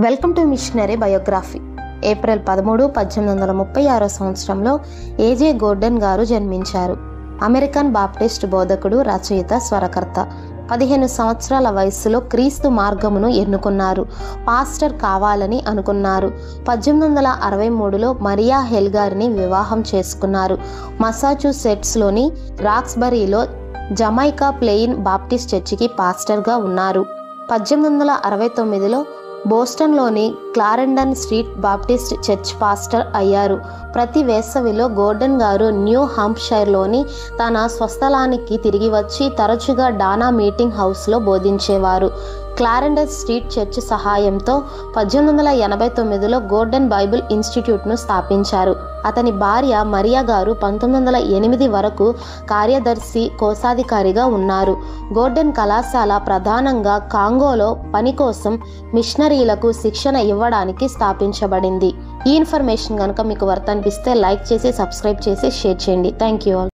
Welcome to missionary biography. April 13, 1836 సంవత్సరంలో ఏజే Gordon గారు జన్మించారు. అమెరికన్ బాప్టిస్ట్ బోధకుడు, రచయిత, స్వరకర్త. 15 సంవత్సరాల వయస్సులో క్రీస్తు మార్గమును ఎన్నుకున్నారు. పాస్టర్ కావాలని అనుకున్నారు. 1863లో మరియా హెల్ గారిని వివాహం చేసుకున్నారు. మసాచుసెట్స్లోని రాక్స్బరీలో జమైకా ప్లెయిన్ బాప్టిస్ట్ చర్చికి పాస్టర్గా ఉన్నారు. 1869లో బోస్టన్లోని క్లారెండన్ స్ట్రీట్ బాప్టిస్ట్ చర్చ్ పాస్టర్ అయ్యారు. ప్రతి వేసవిలో గోర్డన్ గారు న్యూ హాంప్షైర్లోని తన స్వస్థలానికి తిరిగి వచ్చి తరచుగా డానా మీటింగ్ హౌస్లో బోధించేవారు. క్లారెండన్ స్ట్రీట్ చర్చ్ సహాయంతో 1889లో గోర్డన్ బైబిల్ ఇన్స్టిట్యూట్ను స్థాపించారు. అతని భార్య మరియా గారు 1908 వరకు కార్యదర్శి, కోశాధికారిగా ఉన్నారు. గోర్డన్ కళాశాల ప్రధానంగా కాంగోలో పని కోసం మిషనరీలకు శిక్షణ ఇవ్వడానికి స్థాపించబడింది. ఈ ఇన్ఫర్మేషన్ కనుక మీకు వర్తనిపిస్తే లైక్ చేసి, సబ్స్క్రైబ్ చేసి, షేర్ చేయండి. Thank you all.